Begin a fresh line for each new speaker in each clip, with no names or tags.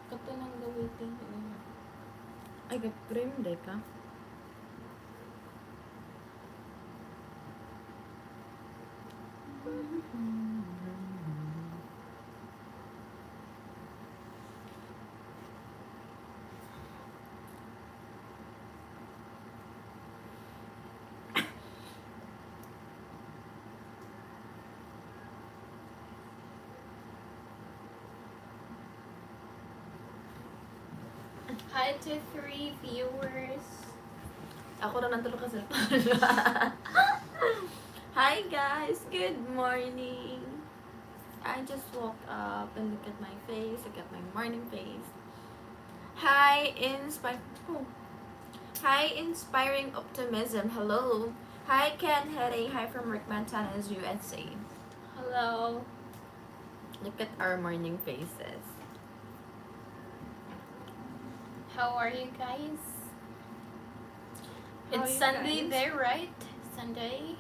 Kato nang gawin.
Ay, ka-frame day ka?
Hi to 3 viewers.
Ako na nantulog ka sa Hi guys, good morning. I just woke up and look at my face, look at my morning face. Hi, Hi, inspiring optimism. Hello. Hi, Ken Hetty. Hi from Rick Montana's USA.
Hello.
Look at our morning faces.
How are you guys?
How
It's
you
Sunday
guys?
there, right? Sunday.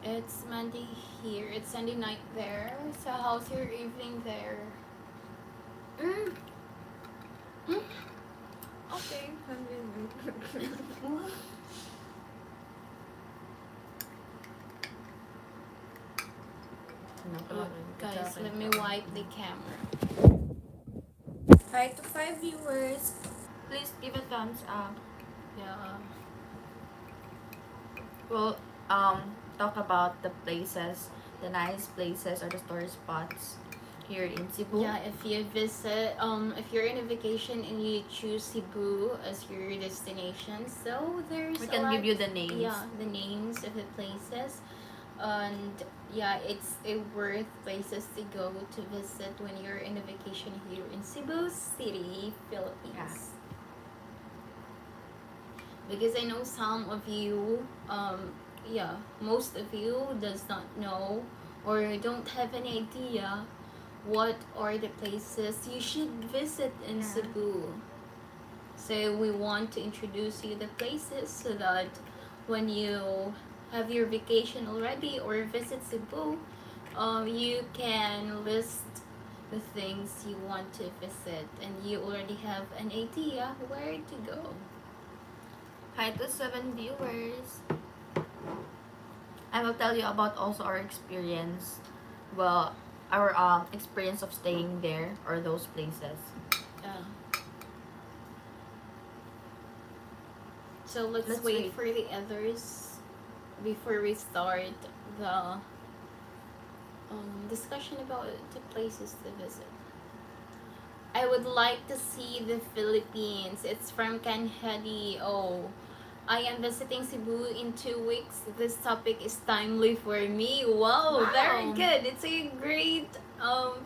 It's Monday here. It's Sunday night there. So how's your evening there?
Mm.
Hmm?
Okay.
Guys, let me wipe the camera.
Hi to 5 viewers. Please give a thumbs up.
Yeah.
We'll talk about the places, the nice places or the tourist spots here in Cebu.
Yeah, if you visit, if you're in a vacation and you choose Cebu as your destination, so there's
We
a
can
lot,
give you the names.
yeah, the names of the places, and yeah, it's a worth places to go to visit when you're in a vacation here in Cebu City, Philippines.
Yeah.
Because I know some of you, yeah, most of you does not know or don't have any idea what are the places you should visit in Cebu. So we want to introduce you the places so that when you have your vacation already or visit Cebu, you can list the things you want to visit and you already have an idea where to go.
Hi to 7 viewers. I will tell you about also our experience. Well, our experience of staying there or those places.
So let's wait for the others before we start the discussion about the places to visit. I would like to see the Philippines. It's from Kanhedi. Oh, I am visiting Cebu in 2 weeks. This topic is timely for me. Wow. Very good. It's a great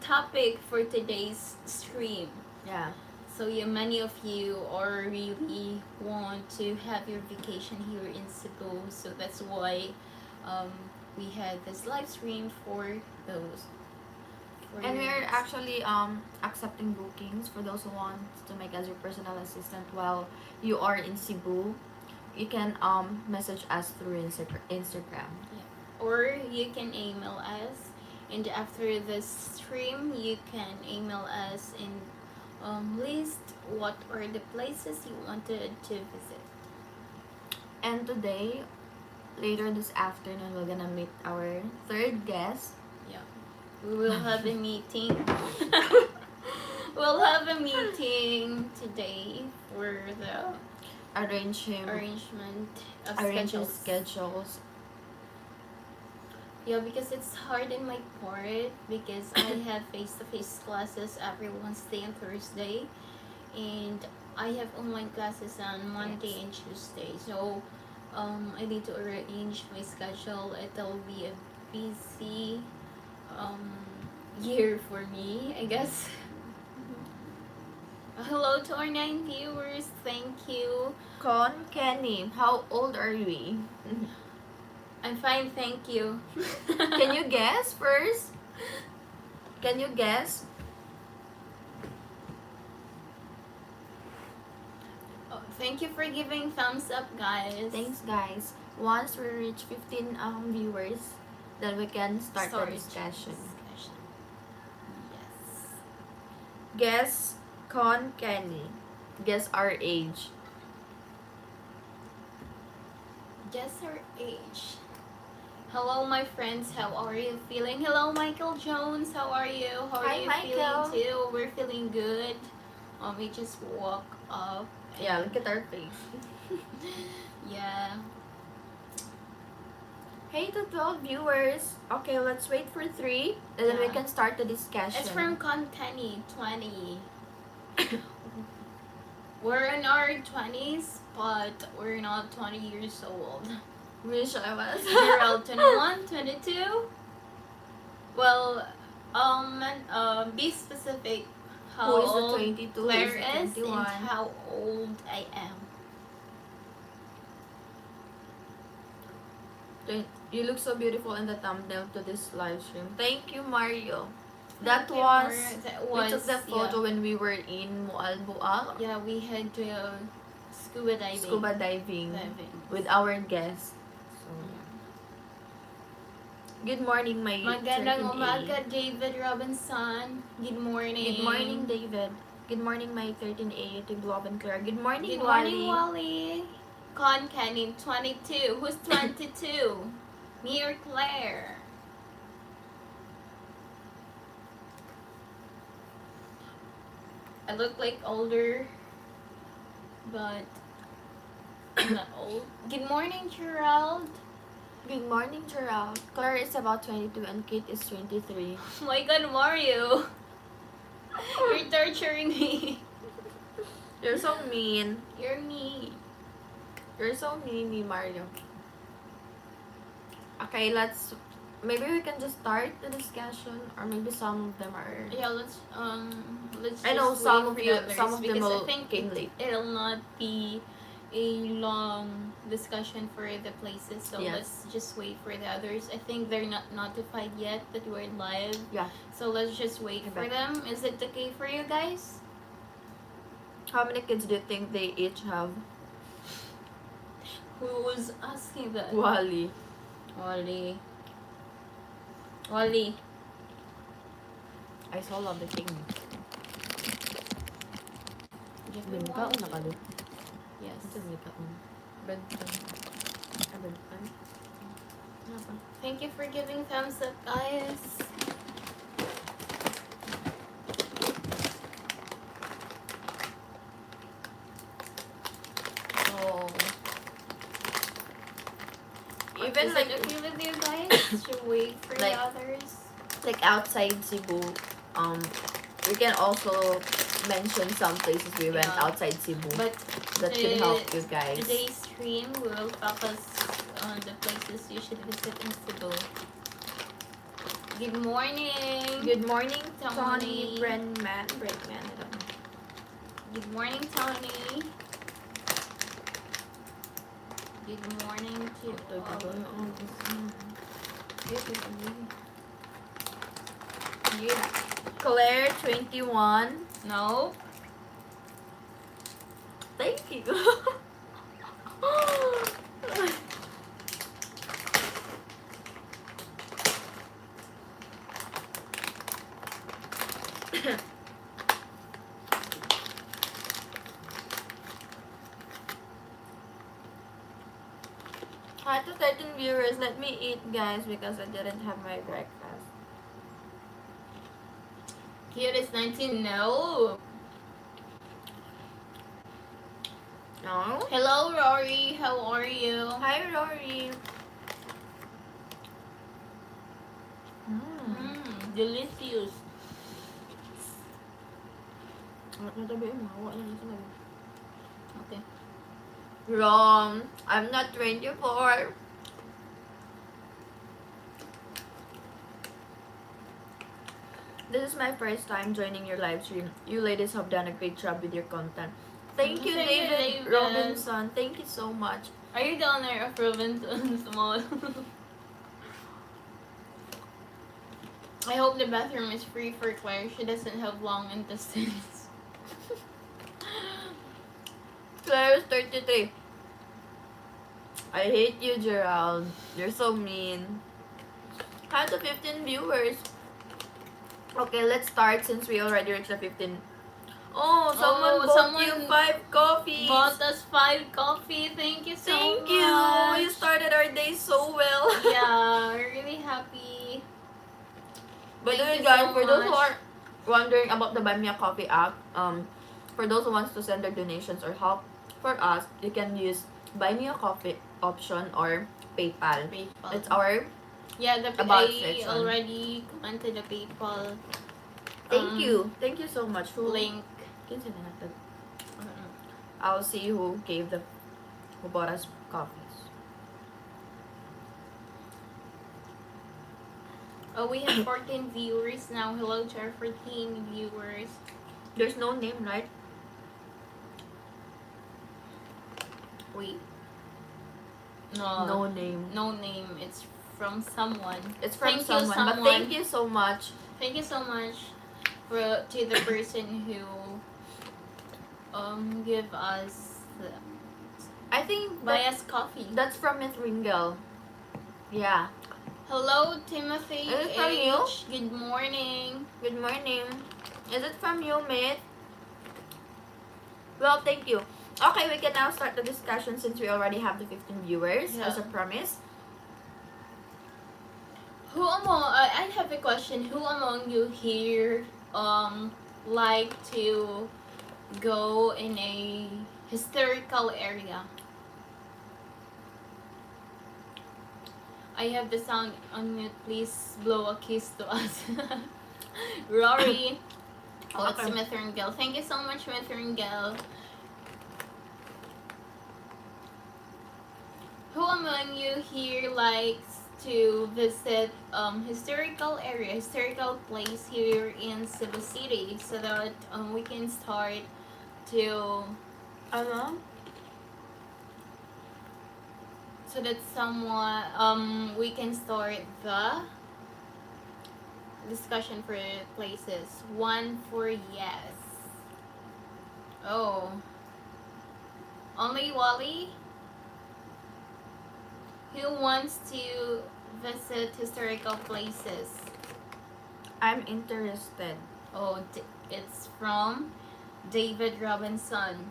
topic for today's stream.
Yeah.
So yeah, many of you are really want to have your vacation here in Cebu. So that's why we had this live stream for those.
And we are actually accepting bookings for those who want to make us your personal assistant while you are in Cebu. You can message us through Instagram.
Yeah. Or you can email us, and after this stream you can email us and list what are the places you wanted to visit.
And today, later this afternoon, we're gonna meet our third guest.
Yeah, we will have a meeting. We'll have a meeting today for the arrangement of
schedules.
Yeah, because it's hard in my part because I have face-to-face classes every Wednesday and Thursday, and I have online classes on Monday and Tuesday. So I need to arrange my schedule. It'll be a busy year for me, I guess. Hello to our 9 viewers. Thank you.
Con Kenny, how old are we?
I'm fine, thank you.
Can you guess first? Can you guess?
Oh, thank you for giving thumbs up, guys.
Thanks, guys. Once we reach 15 viewers, then we can start the discussion.
Yes.
Guess Con Kenny. Guess our age.
Guess our age. Hello, my friends. How are you feeling? Hello, Michael Jones. How are you? How are
Hi,
you
Michael.
feeling too? We're feeling good. We just woke up.
Yeah, look at our face.
Yeah.
Hey to 12 viewers. Okay, let's wait for 3 and then we
Yeah.
can start the discussion.
It's from Conteni 20. We're in our 20s, but we're not 20 years old.
Wish I was.
Gerald 21, 22. Well, be specific how
Who is the
old
22?
Claire
Who is
is
the 21?
and how old I am.
You look so beautiful in the thumbnail to this live stream. Thank you, Mario.
That was
We took that photo when we were in Mualboal.
Yeah, we had scuba diving.
With our guests. So, good morning, my
Magandang
13A.
umaga, David Robinson. Good morning.
Good morning, David. Good morning, my 13A to Glob and Claire. Good morning,
Good morning, Wally. Con Canning 22. Who's 22? Me or Claire? I look like older, but I'm not old. Good morning, Gerald.
Good morning, Gerald. Claire is about 22 and Kate is 23.
Oh my god, Mario. You're torturing me.
You're so mean.
You're mean.
You're so mean, Mario. Okay, maybe we can just start the discussion, or maybe some of them are.
Yeah, let's
I know
just
some
wait
of
for the
some
others,
of them
because
will
I think
came late.
it'll not be a long discussion for the places, so
Yes.
let's just wait for the others. I think they're not notified yet that we're live.
Yeah.
So let's just wait for them. Is it okay for you guys?
How many kids do you think they each have?
Who was asking that?
Wally.
Wally.
I so love the king.
Yes. Thank you for giving thumbs up, guys.
Oh.
Even
Is
like
it
okay with you guys to wait for
Like-
the others.
Like outside Cebu, we can also mention some places we went
Yeah.
outside Cebu
But
that can help you guys.
today's stream will focus on the places you should visit in Cebu. Good morning.
Good morning,
Tony.
Tony Brenman. I don't know.
Good morning, Tony. Good morning to all of you.
Claire, 21.
No.
Thank you. Hi to 13 viewers. Let me eat, guys, because I didn't have my breakfast.
Cute is 19. No.
No?
Hello, Rory. How are you?
Hi, Rory.
Delicious. Okay.
Wrong. I'm not 24. This is my first time joining your live stream. You ladies have done a great job with your content. Thank you, David Robinson. Thank you so much.
Are you the owner of Robinson Small? I hope the bathroom is free for Claire. She doesn't have long intestines.
Claire is 33. I hate you, Gerald. You're so mean. Hi to 15 viewers. Okay, let's start since we already reached the 15. Oh, someone
Oh,
bought you
someone
5 coffees.
bought us 5 coffee. Thank you so
Thank
much.
you. You started our day so well.
Yeah, we're really happy.
By the
Thank
way,
you
guys,
so
for those who
much.
are wondering about the Buy Me a Coffee app, for those who wants to send their donations or help for us, you can use Buy Me a Coffee option or PayPal.
PayPal.
It's our
Yeah,
about
I
section.
already commented the PayPal.
Thank you so much. Who
Link.
kinsa na natin? I'll see who bought us coffees.
Oh, we have 14 viewers now. Hello to our 14 viewers.
There's no name, right?
Wait.
No name.
No name. It's from someone.
It's from
Thank
someone.
you, someone.
But thank you so much.
Thank you so much to the person who give us
I think
buy us coffee.
that's from Miss Ringel. Yeah.
Hello, Timothy.
Is it from you?
Good morning.
Good morning. Is it from you, mate? Well, thank you. Okay, we can now start the discussion since we already have the 15 viewers as a promise.
I have a question. Who among you here like to go in a historical area? I have the sound on mute. Please blow a kiss to us. Rory. Oh, it's Smith and Gil. Thank you so much, Smith and Gil. Who among you here likes to visit historical area, historical place here in Cebu City, so that we can start to so that we can start the discussion for places. 1 for yes. Oh, only Wally? Who wants to visit historical places?
I'm interested.
Oh, it's from David Robinson.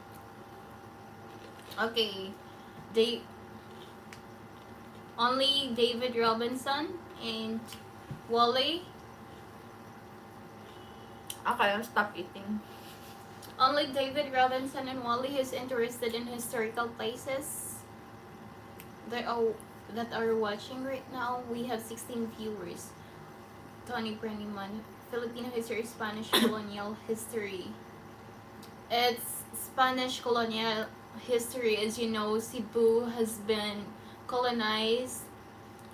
Okay, only David Robinson and Wally.
Okay, I'll stop eating.
Only David Robinson and Wally is interested in historical places that are watching right now. We have 16 viewers. Tony Brenneman, Filipino history, Spanish colonial history. It's Spanish colonial history. As you know, Cebu has been colonized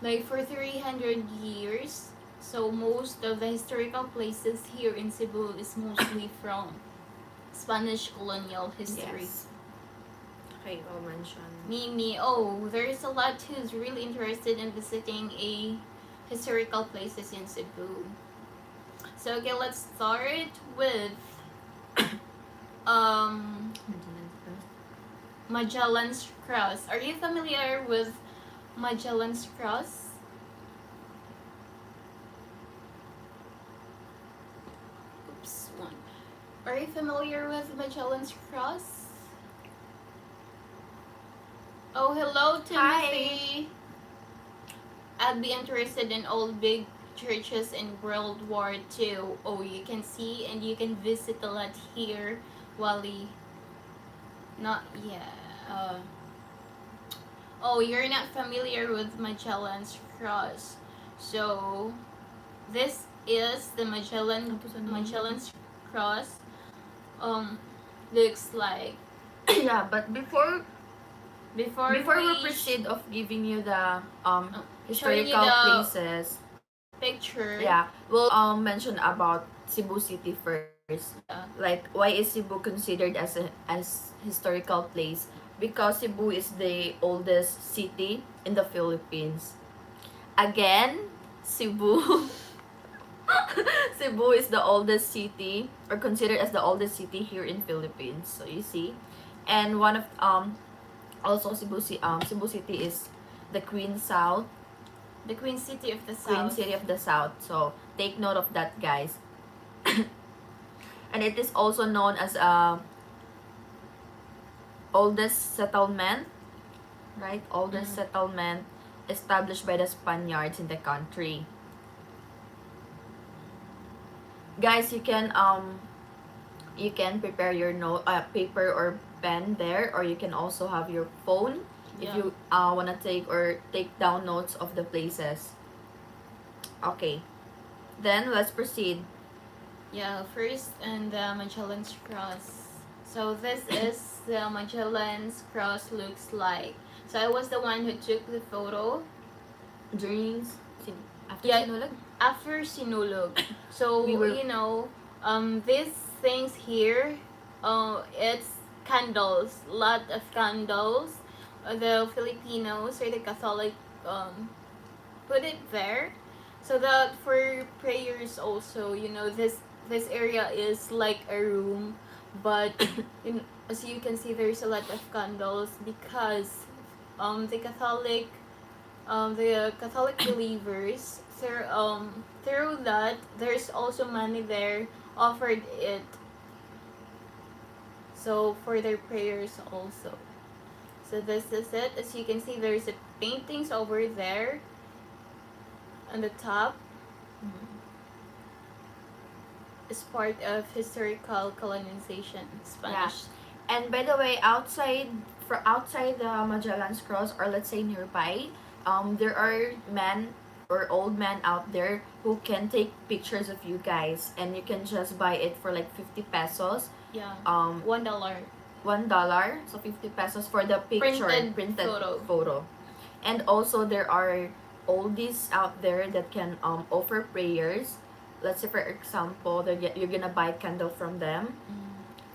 like for 300 years. So most of the historical places here in Cebu is mostly from Spanish colonial history.
Yes. Okay, I'll mention.
Mimi, oh, there's a lot who's really interested in visiting a historical places in Cebu. So okay, let's start with Magellan's Cross. Are you familiar with Magellan's Cross? Oops, one. Are you familiar with Magellan's Cross? Oh, hello, Timothy. Hi. I'd be interested in old big churches in World War II. Oh, you can see and you can visit a lot here, Wally. Not yeah. Oh, you're not familiar with Magellan's Cross. So, this is the Magellan's Cross. Looks like.
Yeah, but before we proceed of giving you the historical places
picture.
Yeah, we'll mention about Cebu City first.
Yeah.
Like, why is Cebu considered as historical place? Because Cebu is the oldest city in the Philippines. Again, Cebu Cebu is the oldest city, or considered as the oldest city here in Philippines. So you see, and one of also Cebu City is the Queen South.
The Queen City of the South.
Queen City of the South. So take note of that, guys. And and it is also known as a oldest settlement, right? Oldest settlement established by the Spaniards in the country. Guys, you can prepare your note, paper or pen there, or you can also have your phone if you wanna take down notes of the places. Okay, then let's proceed.
Yeah, first and the Magellan's Cross. So this is the Magellan's Cross looks like. So I was the one who took the photo.
During after
Yeah,
Sinulog?
After Sinulog. So
We were-
these things here, it's candles, lot of candles. The Filipinos or the Catholic put it there, so that for prayers also, this area is like a room, but as you can see, there's a lot of candles because the Catholic believers through that there's also money there offered it, so for their prayers also. So this is it. As you can see, there's a paintings over there on the top. Is part of historical colonization, Spanish.
And by the way, outside the Magellan's Cross, or let's say nearby, there are men or old men out there who can take pictures of you guys, and you can just buy it for like 50 pesos.
Yeah.
$1,
$1.
so 50 pesos for the picture, printed photo. And also there are oldies out there that can offer prayers. Let's say for example, you're gonna buy candle from them,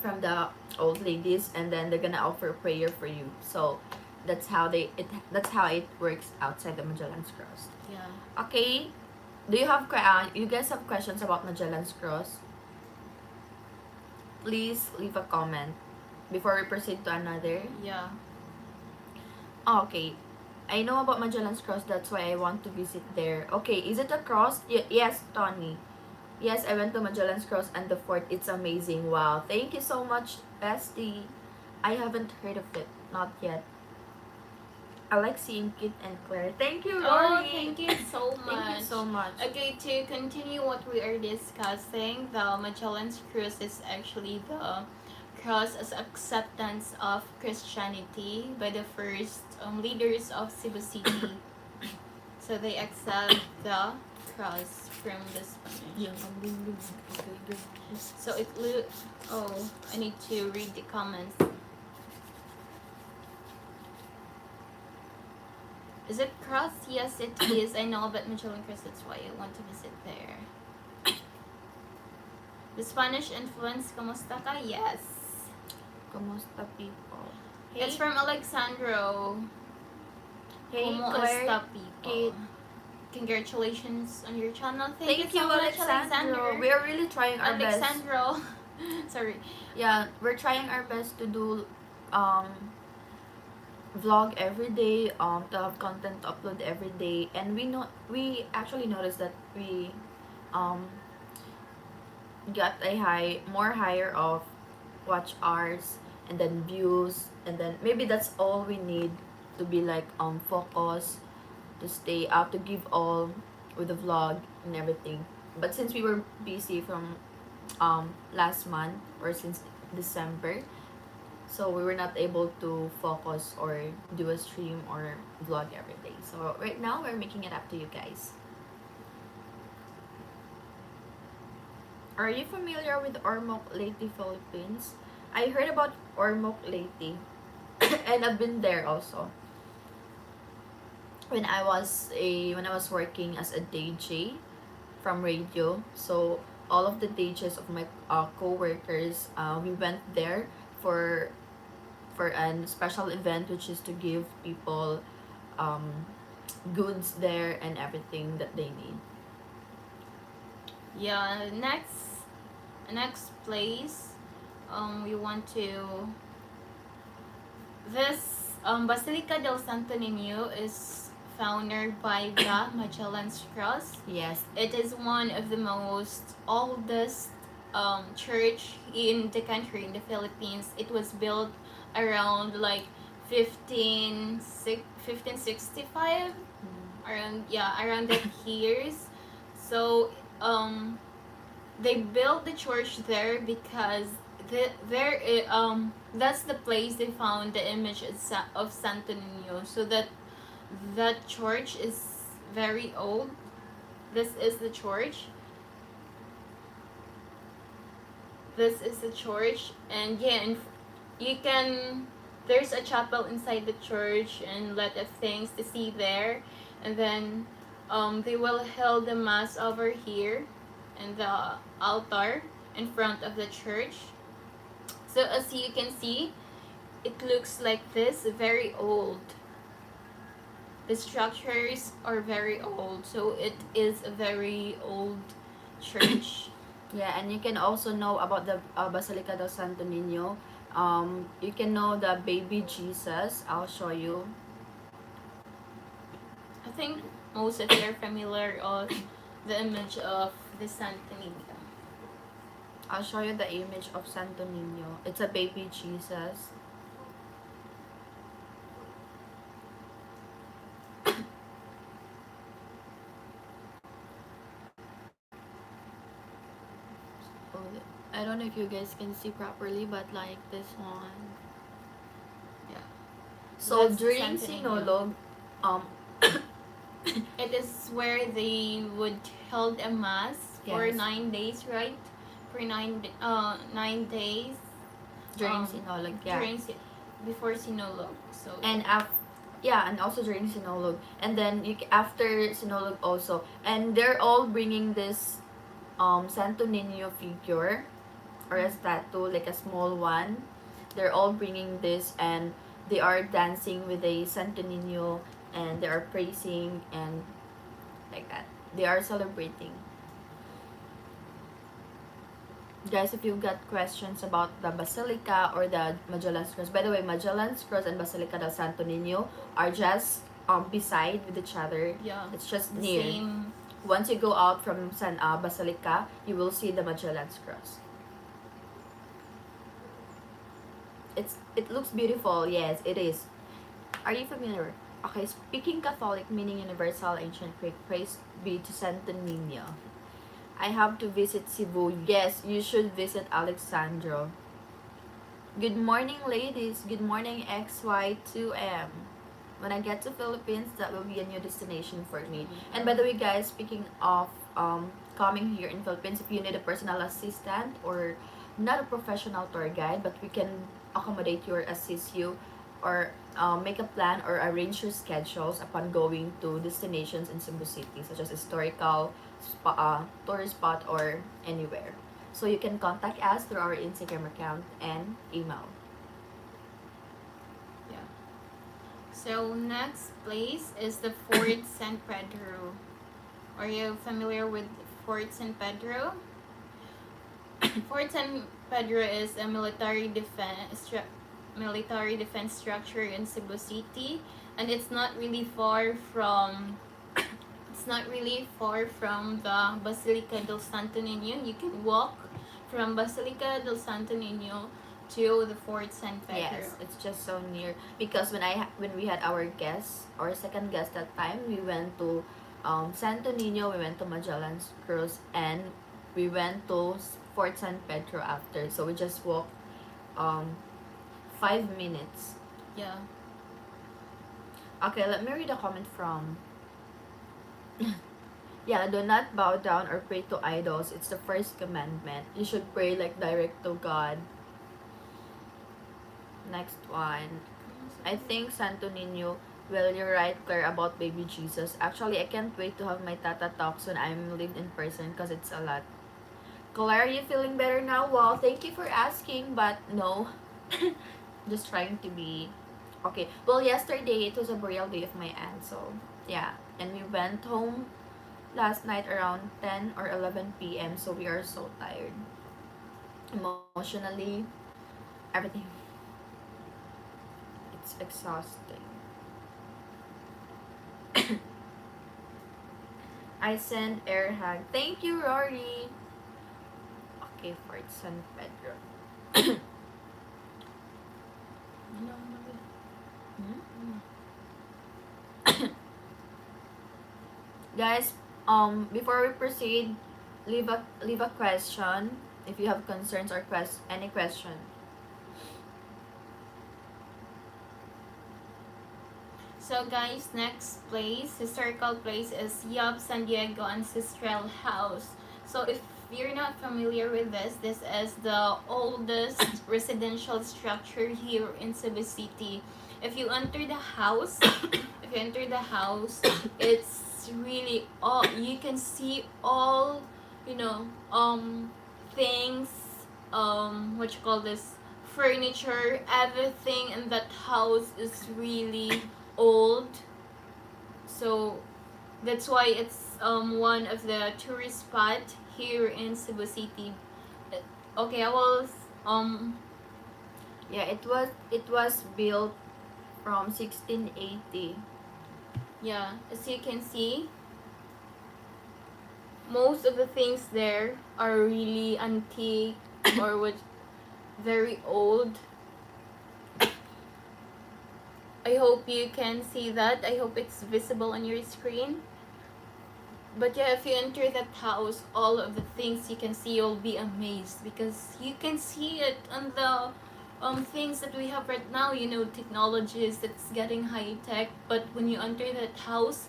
from the old ladies, and then they're gonna offer prayer for you. So that's how it works outside the Magellan's Cross.
Yeah.
Okay, do you guys have questions about Magellan's Cross? Please leave a comment before we proceed to another.
Yeah.
Okay, I know about Magellan's Cross, that's why I want to visit there. Okay, is it a cross? Yes, Tony. Yes, I went to Magellan's Cross and the fort. It's amazing. Wow. Thank you so much, Bestie. I haven't heard of it. Not yet. I like seeing Kit and Claire. Thank you, Rory.
Oh, thank you so much.
Thank you so much.
Okay, to continue what we are discussing, the Magellan's Cross is actually the cross as acceptance of Christianity by the first leaders of Cebu City. So they accept the cross from the Spanish. So I need to read the comments. Is it cross? Yes, it is. I know about Magellan Cross. That's why I want to visit there. The Spanish influence, kamusta ka? Yes.
Kamusta people?
Hey. It's from Alexandro.
Hey,
Kamusta
Claire.
people? Congratulations on your channel.
Thank you so much, Alexandro. We are really trying our best.
Alexandro. Sorry.
Yeah, we're trying our best to do vlog every day, to have content to upload every day, and we actually noticed that we got a more higher of watch hours and then views, and then maybe that's all we need to be like focus, to stay up, to give all with the vlog and everything. But since we were busy from last month or since December, so we were not able to focus or do a stream or vlog every day. So right now we're making it up to you guys. Are you familiar with Ormoc Leyte, Philippines? I heard about Ormoc Leyte and I've been there also. When I was working as a DJ from radio, so all of the DJs of my co-workers, we went there for a special event, which is to give people goods there and everything that they need.
Yeah, next place we want to this Basilica del Santo Nino is founded by the Magellan's Cross.
Yes.
It is one of the most oldest church in the country, in the Philippines. It was built around like 1565, around, yeah, around that years. So they built the church there because that's the place they found the image of Santo Nino. So that church is very old. This is the church. This is the church, and yeah, and you can. There's a chapel inside the church and a lot of things to see there, and then they will hold the mass over here, in the altar in front of the church. So as you can see, it looks like this, very old. The structures are very old, so it is a very old church.
Yeah, and you can also know about the Basilica del Santo Nino. You can know the baby Jesus. I'll show you.
I think most of you are familiar of the image of the Santo Nino.
I'll show you the image of Santo Nino. It's a baby Jesus. I don't know if you guys can see properly, but like this one.
Yeah.
So
That's
during
Santo Nino.
Sinulog,
It is where they would hold a mass for
Yes.
9 days, right? For 9 days.
during Sinulog, yeah.
Before Sinulog. So
And yeah, and also during Sinulog. And then after Sinulog also. And they're all bringing this Santo Nino figure or a statue, like a small one. They're all bringing this, and they are dancing with a Santo Nino, and they are praising and like that. They are celebrating. Guys, if you've got questions about the Basilica or the Magellan's Cross, by the way, Magellan's Cross and Basilica del Santo Nino are just beside with each other.
yeah,
It's just
the
near.
same.
Once you go out from Basilica, you will see the Magellan's Cross. It looks beautiful. Yes, it is. Are you familiar? Okay, speaking Catholic, meaning universal, ancient Greek, praise be to Santo Nino. I have to visit Cebu. Yes, you should visit Alexandro. Good morning, ladies. Good morning, XY2M. When I get to Philippines, that will be a new destination for me. And by the way, guys, speaking of coming here in Philippines, if you need a personal assistant or not a professional tour guide, but we can accommodate you or assist you or make a plan or arrange your schedules upon going to destinations in Cebu City, such as historical tourist spot or anywhere. So you can contact us through our Instagram account and email.
Yeah. So next place is the Fort San Pedro. Are you familiar with Fort San Pedro? Fort San Pedro is a military defense structure in Cebu City, and it's not really far from the Basilica del Santo Nino. You can walk from Basilica del Santo Nino to the Fort San Pedro.
Yes, it's just so near because when we had our guest or second guest that time, we went to Santo Nino, we went to Magellan's Cross, and we went to Fort San Pedro after. So we just walked 5 minutes.
Yeah.
Okay, let me read a comment from yeah, do not bow down or pray to idols. It's the first commandment. You should pray like direct to God. Next one. I think Santo Nino. Well, you're right, Claire, about baby Jesus. Actually, I can't wait to have my tata talks when I'm lived in person because it's a lot. Claire, are you feeling better now? Well, thank you for asking, but no. Just trying to be okay. Well, yesterday it was a burial day of my aunt, so yeah. And we went home last night around 10 or 11 p.m. So we are so tired. Emotionally, everything. It's exhausting. I send air hug. Thank you, Rory. Okay, Fort San Pedro. Hmm? Guys, before we proceed, leave a question if you have concerns or any question.
So guys, next place, historical place is San Diego Ancestral House. So if you're not familiar with this is the oldest residential structure here in Cebu City. If you enter the house, it's really all you can see all, you know, things, what you call this, furniture, everything in that house is really old. So that's why it's one of the tourist spot here in Cebu City. Okay, I will
Yeah, it was built from 1680.
yeah, as you can see, most of the things there are really antique or what, very old. I hope you can see that. I hope it's visible on your screen. But yeah, if you enter that house, all of the things you can see, you'll be amazed because you can see it on the things that we have right now. You know, technologies that's getting high tech. But when you enter that house,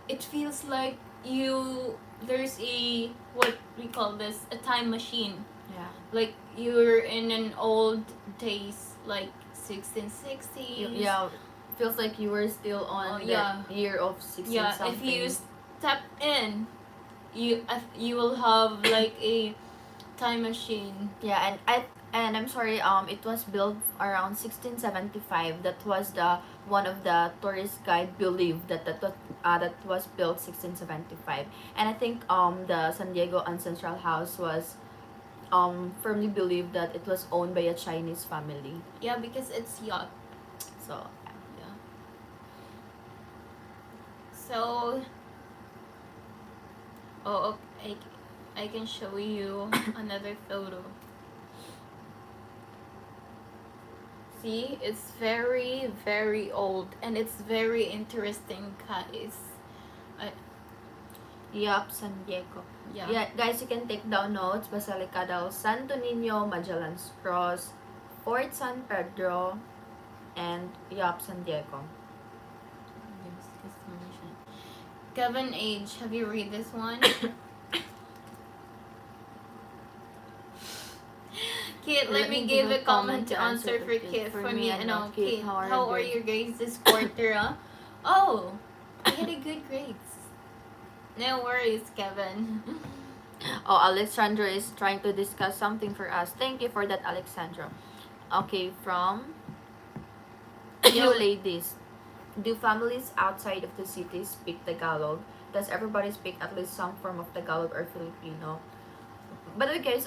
it feels like there's a, what we call this, a time machine.
Yeah.
Like you're in an old days, like 1660s.
Yeah, feels like you were still on the year of 16
Yeah,
something.
if you step in, you will have like a time machine.
Yeah, and I'm sorry, it was built around 1675. That was the one of the tourist guide believed that was built 1675. And I think the San Diego Ancestral House was firmly believed that it was owned by a Chinese family.
Yeah, because it's yacht.
So
yeah. So okay, I can show you another photo. See, it's very, very old and it's very interesting, guys.
Yup, San Diego. Yeah, guys, you can take down notes. Basilica del Santo Nino, Magellan's Cross, Fort San Pedro, and yup, San Diego.
Kevin H, have you read this one? Kit, let me give a comment to answer for Kit. For me, and Kit, how are your grades this quarter? Oh, I had a good grades. No worries, Kevin.
Oh, Alexandra is trying to discuss something for us. Thank you for that, Alexandra. Okay, from you ladies. Do families outside of the city speak Tagalog? Does everybody speak at least some form of Tagalog or Filipino? By the way, guys,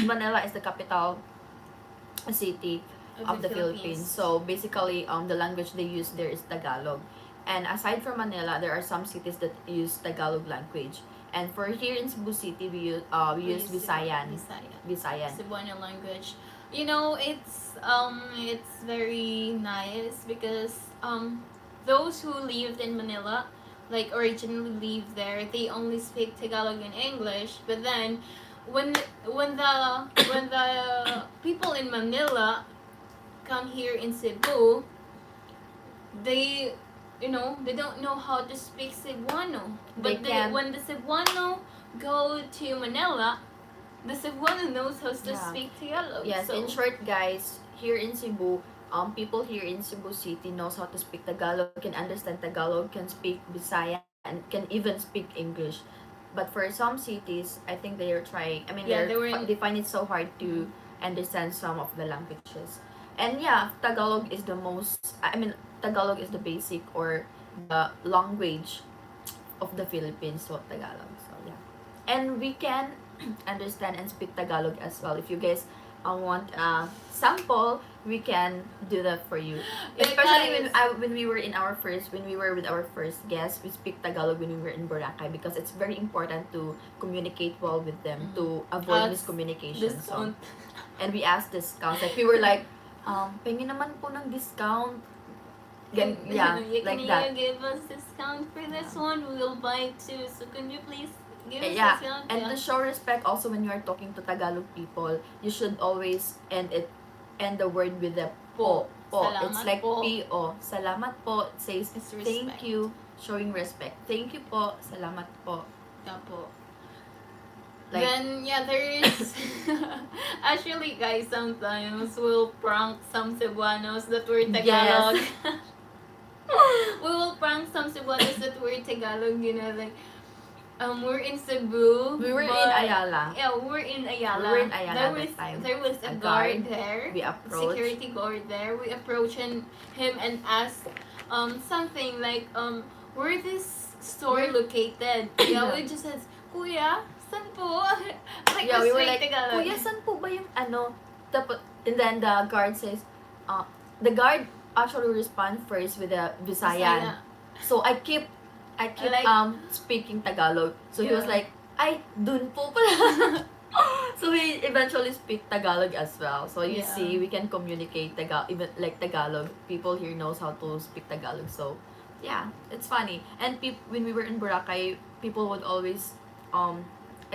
Manila is the capital city of the Philippines. So basically, the language they use there is Tagalog. And aside from Manila, there are some cities that use Tagalog language. And for here in Cebu City, we use Visayan.
Cebuano language. You know, it's very nice because those who lived in Manila, like originally lived there, they only speak Tagalog and English. But then, when the people in Manila come here in Cebu, they they don't know how to speak Cebuano. But when the Cebuano go to Manila, the Cebuano knows how to speak Tagalog.
Yes, so in short, guys, here in Cebu, people here in Cebu City knows how to speak Tagalog, can understand Tagalog, can speak Bisaya, and can even speak English. But for some cities, I think they are trying. I mean, they find it so hard to understand some of the languages. And yeah, Tagalog is the most. I mean, Tagalog is the basic or the language of the Philippines. So Tagalog. So yeah, and we can understand and speak Tagalog as well. If you guys want a sample, we can do that for you.
Yeah,
Especially
guys.
when we were when we were with our first guest, we speak Tagalog when we were in Boracay because it's very important to communicate well with them to avoid
As
miscommunication. So,
discount.
and we asked discounts. Like we were like, pengi naman po ng discount. Yeah,
You can
like that.
give us discount for this one. We will buy it too. So can you please give us
Yeah,
discount?
and to show respect also when you are talking to Tagalog people, you should always end the word with a po. Po.
Salamat
It's like
po.
P-O. Salamat po. It says
It's
thank
respect.
you, showing respect. Thank you po. Salamat po.
Yeah po.
Like,
Then yeah, there is actually, guys, sometimes we'll prank some Cebuanos that were Tagalog.
Yes.
We will prank some Cebuanos that were Tagalog, you know, like we're in Cebu.
We were in
but-
Ayala.
Yeah, we're in Ayala.
We were in Ayala
there
that
was
time.
there was a
A
guard
guard.
there.
We approached.
Security guard there. We approached him and asked something like where this store located. Yeah, we just said, Kuya, saan po? Like
Yeah, we were
straight
like,
Tagalog.
Kuya, saan po ba yung ano? And then the guard says, the guard actually respond first with a Visayan.
Bisaya.
So I keep
Like-
speaking Tagalog. So he was
Yeah.
like, ay, dun po pala. So we eventually speak Tagalog as well. So you
Yeah.
see, we can communicate even like Tagalog. People here knows how to speak Tagalog. So yeah, it's funny. And when we were in Boracay, people would always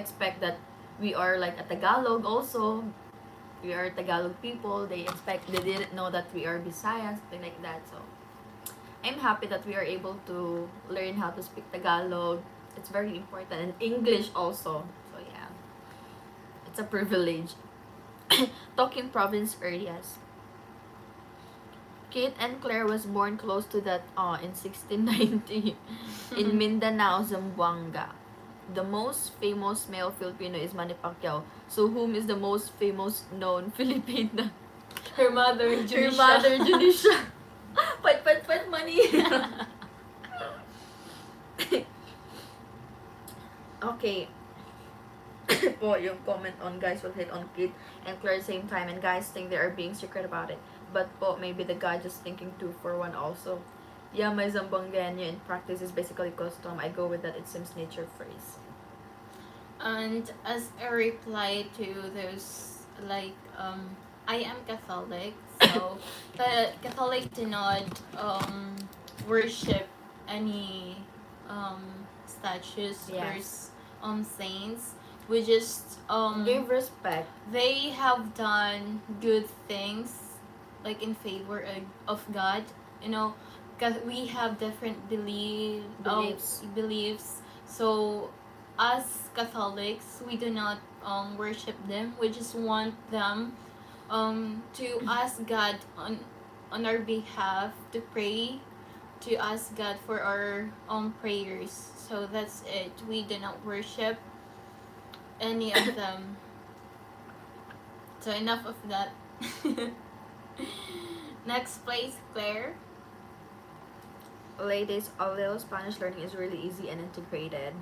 expect that we are like a Tagalog also. We are Tagalog people. They didn't know that we are Bisaya, something like that. So I'm happy that we are able to learn how to speak Tagalog. It's very important. And English also. So yeah. It's a privilege. Talking province areas. Kate and Claire was born close to that in 1690 in Mindanao, Zamboanga. The most famous male Filipino is Manny Pacquiao. So whom is the most famous known Filipina?
Her mother,
Her
Junisha.
mother, Junisha. Pat, money. Okay. Po, yung comment on guys will hit on Kate and Claire same time, and guys think they are being secret about it. But po, maybe the guy just thinking 2 for 1 also. Yeah, my Zamboangueño in practice is basically custom. I go with that, it seems nature phrase.
And as a reply to those, like, I am Catholic, so the Catholic do not worship any statues
Yes.
or saints. We just
Give respect.
they have done good things, like in favor of God, you know, because we have different beliefs. So as Catholics, we do not worship them. We just want them to ask God on our behalf, to pray, to ask God for our prayers. So that's it. We do not worship any of them. So enough of that. Next place, Claire.
Ladies, a little Spanish learning is really easy and integrated.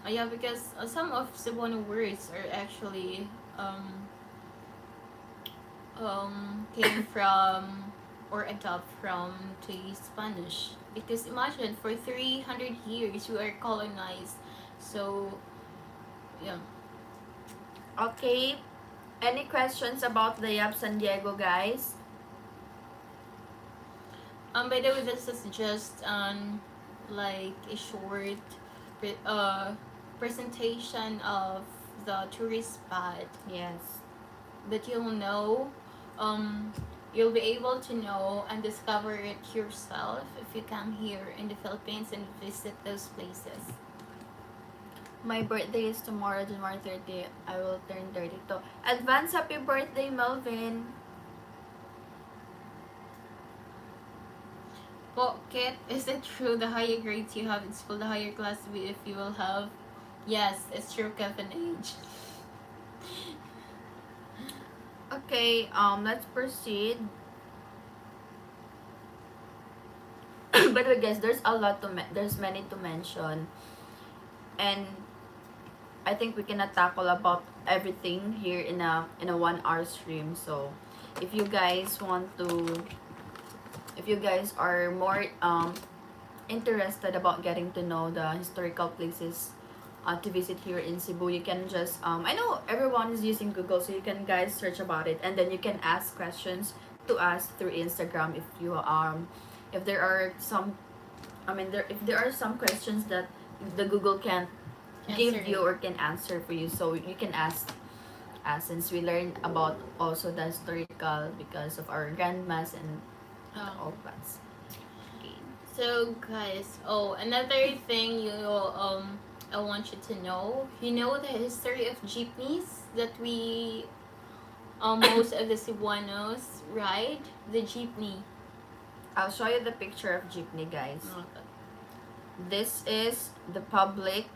Yeah, because some of Cebuano words are actually came from or adopt from to Spanish. Because imagine, for 300 years we are colonized. So yeah.
Okay. Any questions about the Yap San Diego, guys?
By the way, this is just like a short presentation of the tourist spot,
Yes.
but you'll be able to know and discover it yourself if you come here in the Philippines and visit those places.
My birthday is tomorrow, January 30. I will turn 32. Advance happy birthday, Melvin.
Kit, is it true the higher grades you have in school, the higher class if you will have? Yes, it's true, Kevin Age.
Okay, let's proceed. By the way, guys, there's a lot there's many to mention, and I think we cannot tackle about everything here in a 1 hour stream. So if you guys want to, if you guys are more interested about getting to know the historical places to visit here in Cebu, you can just I know everyone is using Google, so you can guys search about it, and then you can ask questions to us through Instagram if there are some, if there are some questions that the Google can't give you or can answer for you, so you can ask us, since we learned about also the historical because of our grandmas and all that. Okay.
So guys, another thing I want you to know. You know the history of jeepneys that we most of the Cebuanos ride the jeepney.
I'll show you the picture of jeepney, guys.
Okay.
This is the public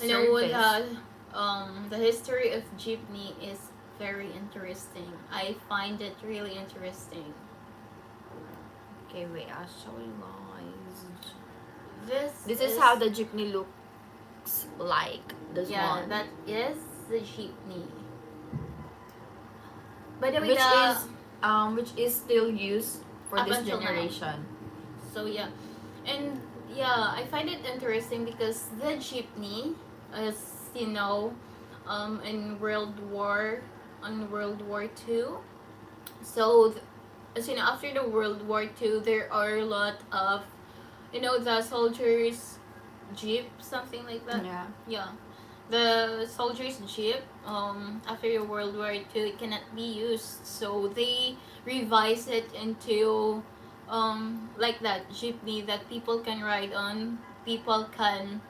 You know
service.
the history of jeepney is very interesting. I find it really interesting.
Okay, wait, I'll show you guys.
This
is how the jeepney looks like. This one.
That is the jeepney. By the way,
which is still used for
up
this
until now.
generation.
So yeah, and yeah, I find it interesting because the jeepney, as you know, in World War Two. So, as you know, after the World War Two, there are a lot of, the soldiers' jeep, something like that.
Yeah.
Yeah, the soldiers' jeep. After the World War Two, it cannot be used, so they revise it into like that jeepney that people can ride on, people can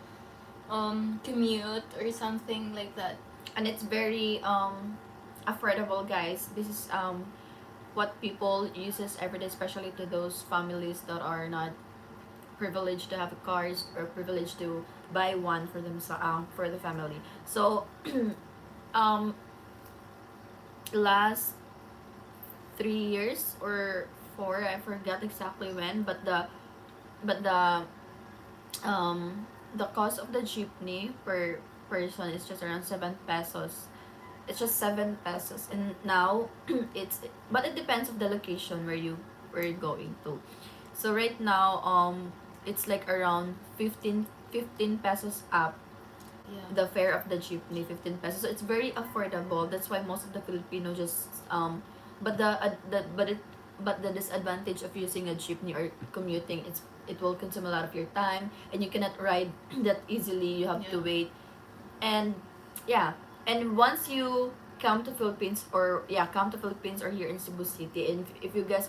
commute or something like that.
And it's very affordable, guys. This is what people uses every day, especially to those families that are not privileged to have cars or privileged to buy one for them, for the family. So um last 3 years or 4, I forgot exactly when, but the cost of the jeepney per person is just around 7 pesos. It's just 7 pesos, and now but it depends of the location where you're going to. So right now it's like around 15 pesos up.
Yeah.
The fare of the jeepney, 15 pesos. So it's very affordable. That's why most of the Filipino just but the disadvantage of using a jeepney or commuting, it will consume a lot of your time, and you cannot ride that easily. You have to wait. And yeah, and once you come to Philippines, or here in Cebu City, and if you guys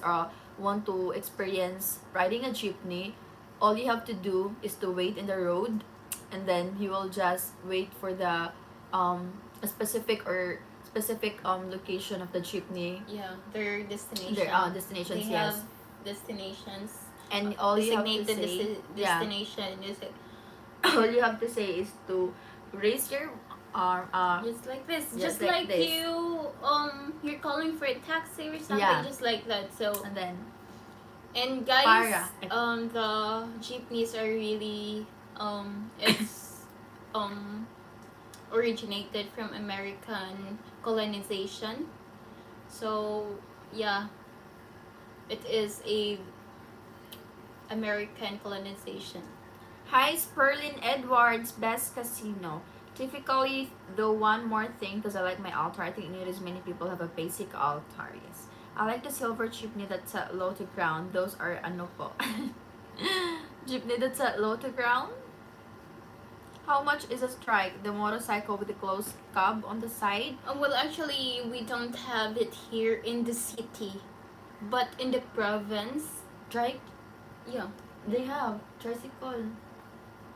want to experience riding a jeepney, all you have to do is to wait in the road, and then you will just wait for the a specific location of the jeepney.
Yeah, their destination.
Their destinations,
they
yes.
have destinations.
And all you have to
Designated
say, yeah,
destination is it
all you have to say is to raise your arm,
just like this,
just
just
like
like
this.
you're calling for a taxi or something,
Yeah.
just like that. So
and then
and guys,
Para.
the jeepneys are really it's originated from American colonization. So yeah, it is a American colonization.
Hi, Sperlin Edwards, best casino. Typically, though, one more thing, because I like my altar. I think nowadays many people have a basic altar. Yes, I like the silver jeepney that's at low to ground. Those are ano po. Jeepney that's at low to ground. How much is a strike? The motorcycle with the closed cab on the side?
Well, actually, we don't have it here in the city, but in the province,
Strike?
yeah.
They have tricycle.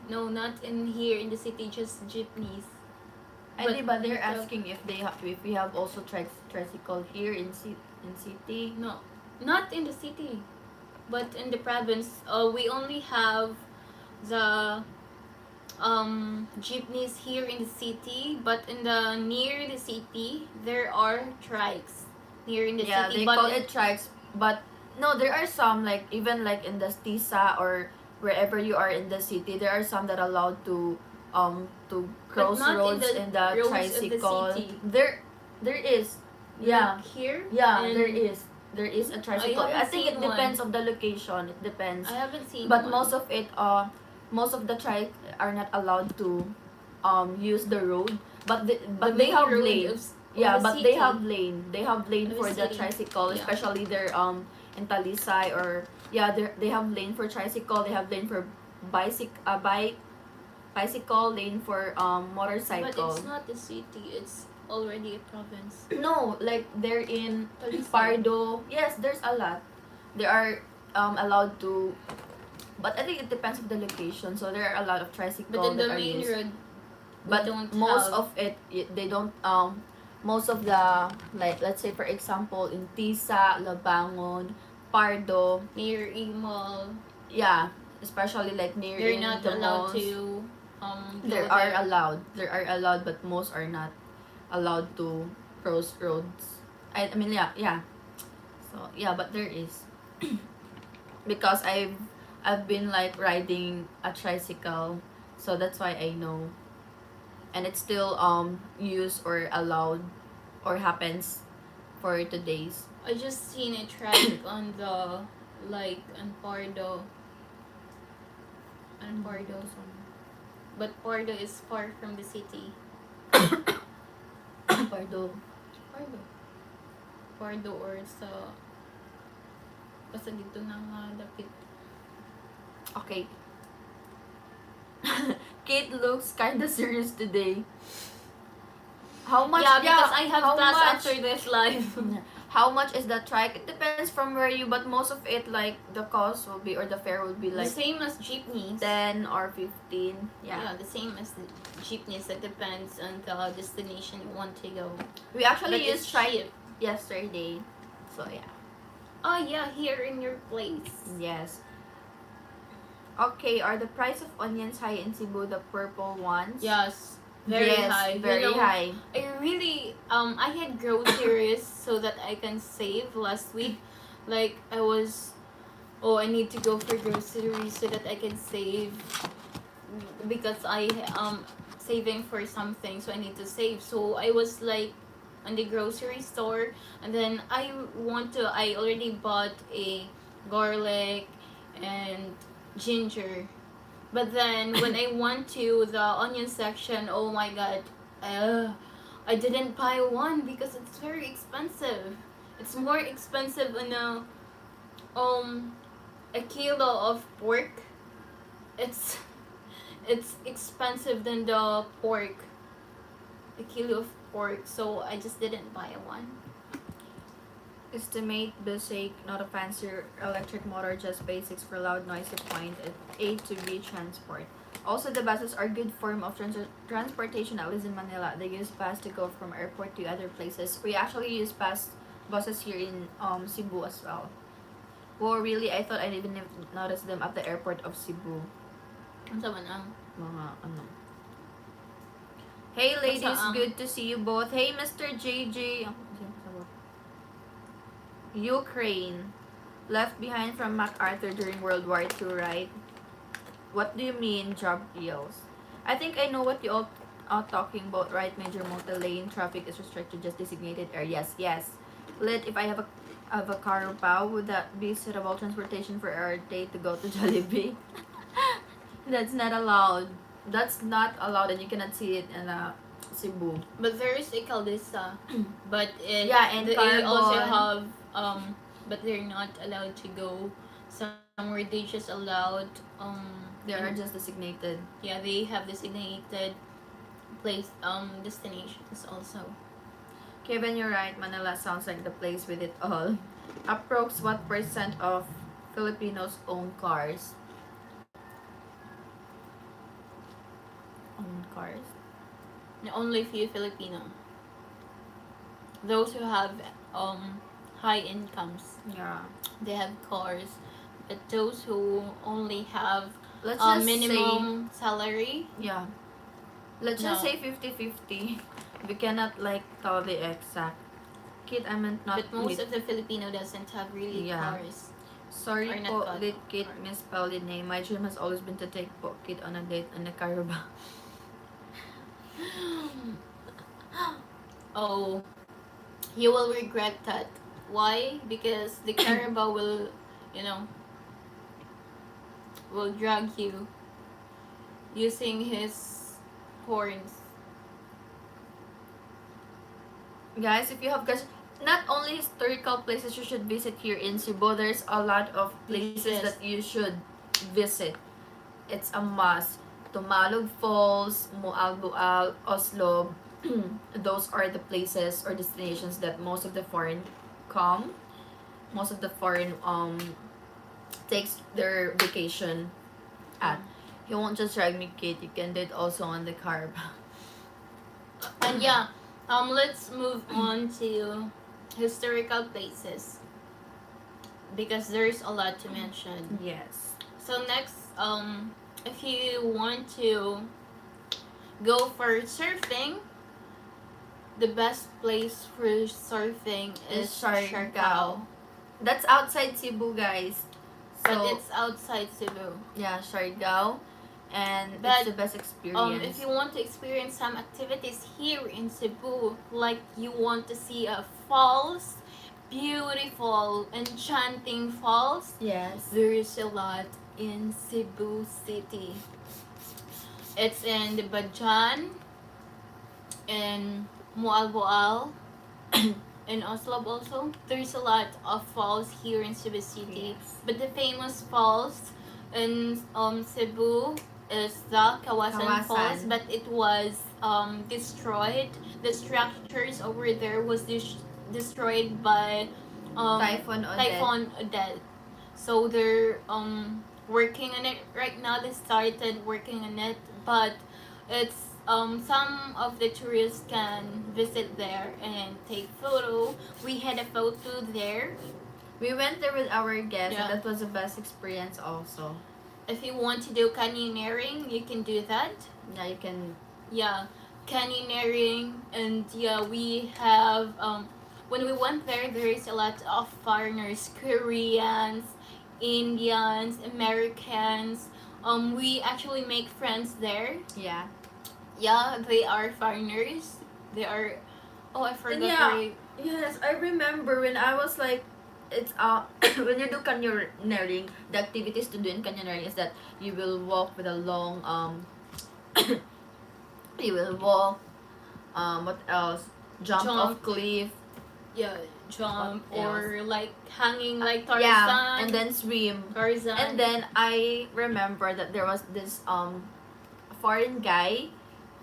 No, not in here in the city, just jeepneys.
And but they're asking if we have also tricycle here in city.
No, not in the city, but in the province. We only have the jeepneys here in the city, but in the near the city there are trikes near in the city.
Yeah, they call it trikes, but no, there are some, like even like in the Tisa or wherever you are in the city, there are some that are allowed to to
But not in
crossroads
the
in the
roads of the
tricycle.
city.
There is. Yeah.
Like here.
Yeah,
and
there is a tricycle. I
haven't
think
seen
it depends
one.
of the location. It depends.
I haven't seen
But
one.
most of the trike are not allowed to use the road, but
The
they
main
have
road
lane.
of
Yeah,
the
but they
city.
have lane. They have lane
Of the
for the
city.
tricycle,
Yeah.
especially their in Talisay, or yeah, they have lane for tricycle. They have lane for bicycle, lane for
But
motorcycle.
it's not the city. It's already a province.
No, like they're in
Talisay.
Pardo. Yes, there's a lot. They are allowed to, but I think it depends of the location. So there are a lot of tricycle
But in
that
the
are
main
used.
road, we
But
don't
most
have.
of they don't most of the, like, let's say for example in Tisa, Labangon, Pardo,
Near a mall.
yeah, especially like near
They're
in
not
the
allowed
malls,
to go
there are
there.
allowed. There are allowed, but most are not allowed to cross roads. I mean, yeah. So yeah, but there is because I've been like riding a tricycle, so that's why I know, and it's still used or allowed or happens for today's.
I just seen a track on the like on Pardo. On Pardo. But Pardo is far from the city.
Pardo.
Pardo. Pardo or sa basta dito na nga dapit.
Okay. Kate looks kinda serious today. How much?
Yeah, because I have
how
class
much?
after this live.
How much is the trike? It depends from where you, but most of it, like the cost will be, or the fare will be
The
like
same as jeepneys.
10 or 15. Yeah.
The same as the jeepneys. It depends on the destination you want to go.
We actually
But
used
it's
trike
cheap.
yesterday. So yeah.
Oh yeah, here in your place.
Yes. Okay, are the price of onions high in Cebu, the purple ones?
Yes, very
yes,
high.
very high.
I really I had groceries so that I can save last week. Like I need to go for groceries so that I can save because I saving for something, so I need to save. So I was like on the grocery store, and then I already bought a garlic and ginger. But then when I went to the onion section, oh my god, I didn't buy one because it's very expensive. It's more expensive than a kilo of pork. It's it's expensive than the pork, a kilo of pork. So I just didn't buy one.
Estimate basic, not a fancy electric motor, just basics for loud, noisy point at A to B transport. Also, the buses are good form of transportation, at least in Manila. They use bus to go from airport to other places. We actually use buses here in Cebu as well. Well, really, I thought I didn't even notice them at the airport of Cebu.
Ang sama na.
Mga ano. Hey ladies, good to see you both. Hey Mr. JJ. Ukraine. Left behind from MacArthur during World War II, right? What do you mean, job deals? I think I know what you all are talking about, right? Major multi-lane traffic is restricted, just designated areas. Yes. Lit, if I have a carabao, would that be suitable transportation for our day to go to Jollibee? That's not allowed. That's not allowed, and you cannot see it in Cebu.
But there is a Caldesa. But
and
they also
Carbon.
have but they're not allowed to go somewhere. They just allowed
They are just designated.
yeah, they have designated place destinations also.
Kevin, you're right. Manila sounds like the place with it all. Approx what percent of Filipinos own cars? Own cars?
Only few Filipino. Those who have high incomes,
Yeah.
they have cars. But those who only have
Let's just
minimum salary,
yeah. Let's just
No.
say 50-50. We cannot like tell the exact. Kid, I meant not
but most
lit.
of the Filipino doesn't have really
Yeah.
cars.
Sorry
are not
po,
called
lit kid
cars.
misspelled the name. My dream has always been to take po kid on a date on a Caraba.
oh, you will regret that. Why? Because the carabao will, you know, will drag you using his horns.
Guys, if you have guys, not only historical places you should visit here in Cebu, there's a lot of places
Yes.
that you should visit. It's a must. Tumalog Falls, Mualbual, Oslo, those are the places or destinations that most of the foreign come. Most of the foreign takes their vacation at. You won't just drag me, Kate. You can do it also on the carb.
And yeah, let's move on to historical places because there's a lot to mention.
Yes.
So next, if you want to go for surfing, the best place for surfing is Siargao.
That's outside Cebu, guys. So,
But it's outside Cebu.
yeah, Siargao, and
But,
it's the best experience.
If you want to experience some activities here in Cebu, like you want to see a falls, beautiful, enchanting falls,
yes,
there is a lot in Cebu City. It's in the Bajan, in Mualboal, in Oslo also. There's a lot of falls here in Cebu City.
Yes.
But the famous falls in Cebu is the Kawasan Falls, but it was destroyed. The structures over there was destroyed by Typhoon Odette. So they're working on it right now. They started working on it, but it's some of the tourists can visit there and take photo. We had a photo there.
We went there with our guests,
Yeah.
and that was the best experience also.
If you want to do canyoneering, you can do that.
Yeah, you can.
Yeah, canyoneering, and yeah, we have when we went there, there is a lot of foreigners, Koreans, Indians, Americans. We actually make friends there.
Yeah.
Yeah, they are foreigners. They are. Oh, I forgot.
Yeah. Yes, I remember when I was like, it's when you do canyoneering, the activities to do in canyoneering is that you will walk with a long you will walk what else? Jump off cliff.
Yeah, jump
What
or like hanging like Tarzan.
Yeah, and then swim.
Tarzan.
And then I remember that there was this foreign guy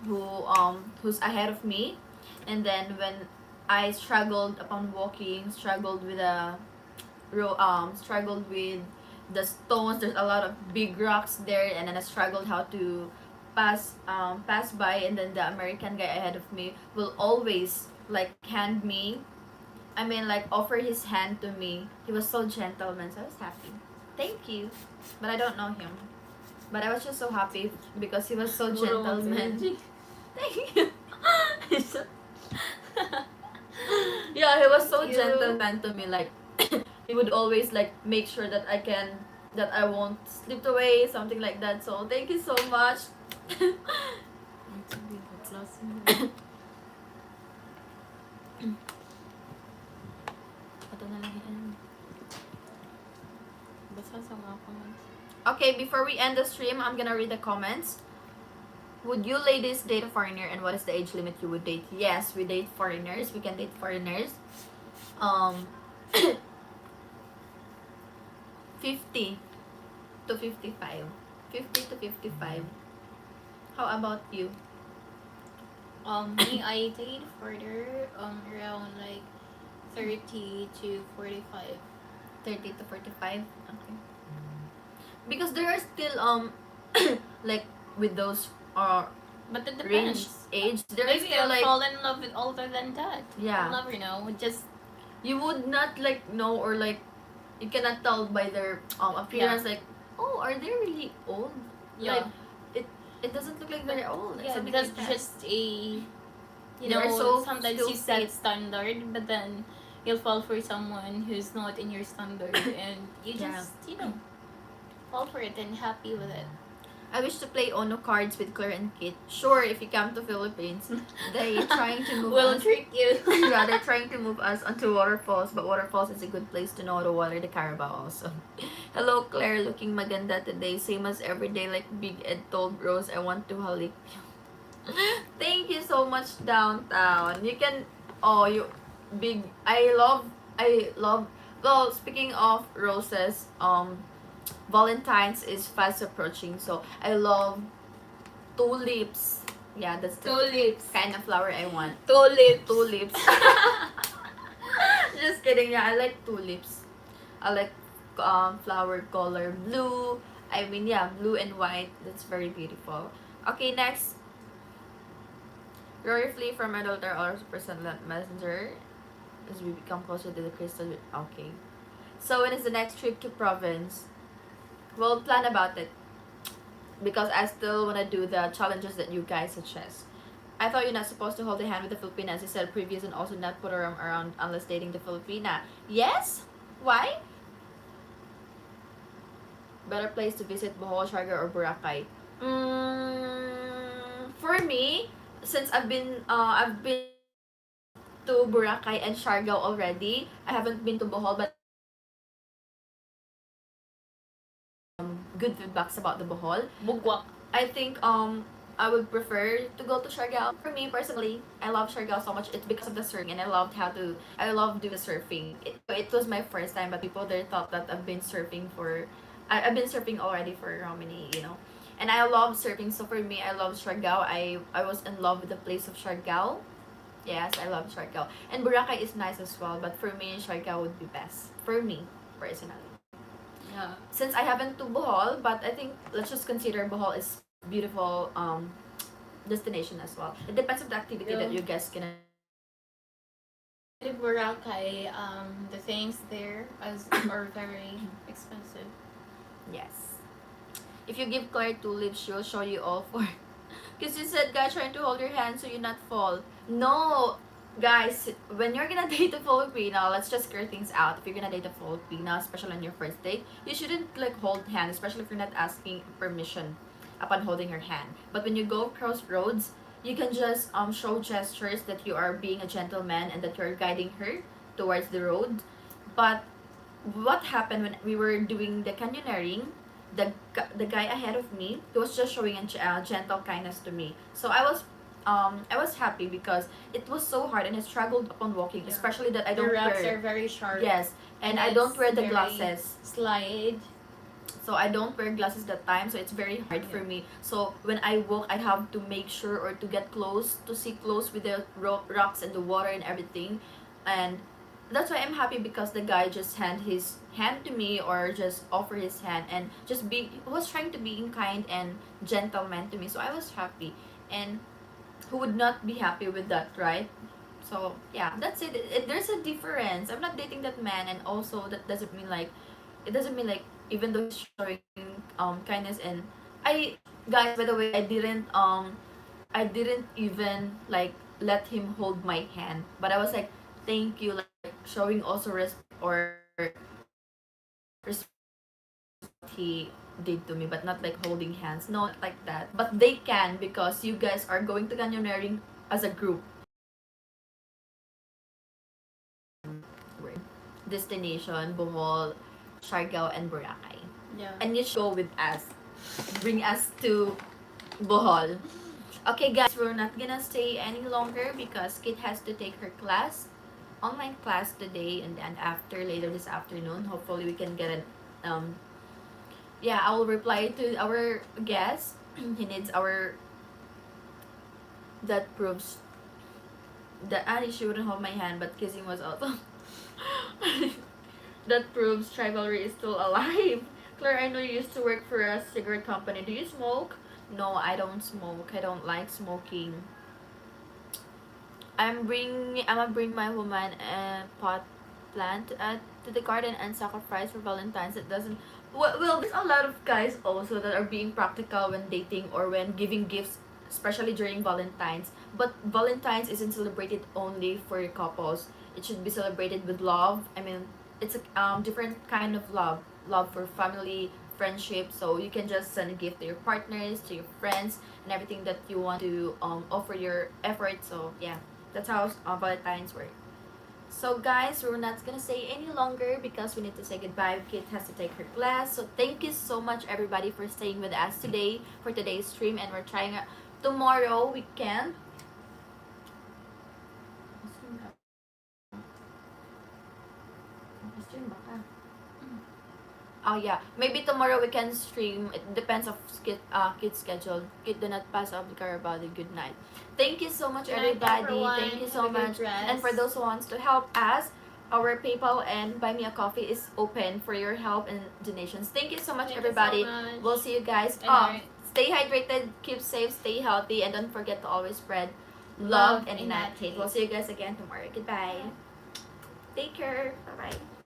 who's ahead of me, and then when I struggled upon walking, struggled with the stones. There's a lot of big rocks there, and then I struggled how to pass by, and then the American guy ahead of me will always like hand me. I mean, like offer his hand to me. He was so gentleman, so I was happy. Thank you, but I don't know him. But I was just so happy because he was so gentleman. Thank you. Yeah, he was so
Thank you.
gentleman to me. Like he would always like make sure that I won't slip away, something like that. So thank you so much. Okay, before we end the stream, I'm gonna read the comments. Would you ladies date a foreigner, and what is the age limit you would date? Yes, we date foreigners. We can date foreigners. 50 to 55. 50 to 55. How about you?
Me, I date further around like 30 to 45.
30 to 45. Okay. Because there are still like with those
But it
range
depends.
age, there is
Maybe
still
I'll
like
fall in love with older than that.
yeah.
I'll never know. Just
You would not like know, or like you cannot tell by their appearance like, oh, are they really old?
yeah.
Like it doesn't look like they're old.
Yeah,
something
that's
like that.
just a you
They're
know,
so
sometimes
still
you set
fit.
standard, but then you'll fall for someone who's not in your standard, and you
Yeah.
just fall for it and happy with it.
I wish to play Ono cards with Claire and Kit. Sure, if you come to Philippines, they trying to move
We'll
us.
treat you.
Yeah, they're trying to move us onto waterfalls, but waterfalls is a good place to know how to water the Carabao also. Hello, Claire, looking maganda today, same as every day. Like Big Ed told Rose, I want to halik. Thank you so much, downtown. You can, oh, you, big. I love. Well, speaking of roses, Valentine's is fast approaching, so I love tulips. Yeah, that's the
Tulips.
kind of flower I want.
Tulips.
Tulips. Just kidding. Yeah, I like tulips. I like flower color blue. I mean, yeah, blue and white. That's very beautiful. Okay, next. Rory flee from adult or also person messenger as we become closer to the crystal. Okay. So when is the next trip to province? We'll plan about it because I still want to do the challenges that you guys suggest. I thought you're not supposed to hold a hand with the Filipina, as you said previous, and also not put her arm around unless dating the Filipina. Yes? Why? Better place to visit Bohol, Siargao, or Boracay? For me, since I've been to Boracay and Siargao already. I haven't been to Bohol, but good feedbacks about the Bohol.
Bugwak.
I think I would prefer to go to Siargao. For me personally, I love Siargao so much. It's because of the surfing, and I love doing the surfing. It was my first time, but people there thought that I've been surfing for, I've been surfing already for how many, you know. And I love surfing, so for me, I love Siargao. I was in love with the place of Siargao. Yes, I love Siargao. And Boracay is nice as well, but for me, Siargao would be best. For me, personally.
Yeah.
Since I haven't to Bohol, but I think let's just consider Bohol is beautiful destination as well. It depends on the activity that you guys can.
In Boracay, the things there are very expensive.
Yes. If you give Claire tulips, she'll show you all four. Because you said, guys, trying to hold your hand so you not fall. No, guys, when you're gonna date a Filipino, let's just clear things out. If you're gonna date a Filipino, especially on your first date, you shouldn't like hold hand, especially if you're not asking permission upon holding her hand. But when you go across roads, you can just show gestures that you are being a gentleman and that you're guiding her towards the road. But what happened when we were doing the canyoneering, the guy ahead of me, he was just showing a gentle kindness to me. So I was happy because it was so hard and I struggled upon walking,
Yeah.
especially that I
The
don't
rocks
wear.
are very sharp.
Yes, and I don't wear the
very
glasses.
Slide.
So I don't wear glasses that time, so it's very hard for me. So when I walk, I have to make sure or to get close, to see close with the rocks and the water and everything. And that's why I'm happy because the guy just hand his hand to me or just offer his hand and just be was trying to be kind and gentleman to me. So I was happy. And who would not be happy with that, right? So yeah, that's it. There's a difference. I'm not dating that man, and also that doesn't mean like, it doesn't mean like even though he's showing kindness. And I, guys, by the way, I didn't even like let him hold my hand, but I was like, thank you, like showing also respect or respect he did to me, but not like holding hands, no, not like that. But they can, because you guys are going to canyoneering as a group. Destination Bohol, Siargao, and Boracay.
Yeah.
And you should go with us. Bring us to Bohol. Okay, guys, we're not gonna stay any longer because Kit has to take her class, online class today, and then after later this afternoon. Hopefully, we can get an yeah, I will reply to our guest. He needs our that proves that Annie she wouldn't hold my hand, but kissing was also. That proves rivalry is still alive. Claire, I know you used to work for a cigarette company. Do you smoke? No, I don't smoke. I don't like smoking. I'ma bring my woman a pot plant to the garden and sacrifice for Valentine's. It doesn't. Well, there's a lot of guys also that are being practical when dating or when giving gifts, especially during Valentine's. But Valentine's isn't celebrated only for couples. It should be celebrated with love. I mean, it's a different kind of love. Love for family, friendship. So you can just send a gift to your partners, to your friends, and everything that you want to offer your effort. So yeah, that's how Valentine's work. So guys, we're not gonna say any longer because we need to say goodbye. Kate has to take her class. So thank you so much everybody for staying with us today for today's stream, and we're trying tomorrow we can. Oh yeah, maybe tomorrow we can stream. It depends of kids schedule. Kid do not pass up the car about it. Good night. Thank you so much
Good night,
everybody.
everyone.
Thank you so
Have a good
much.
rest.
And for those who wants to help us, our PayPal and Buy Me a Coffee is open for your help and donations. Thank you so much
Thank
everybody.
you so much.
We'll see you guys.
Good night.
Stay hydrated, keep safe, stay healthy, and don't forget to always spread
Love
love and
and
not
not
hate.
hate.
We'll see you guys again tomorrow. Goodbye. Take care. Bye bye.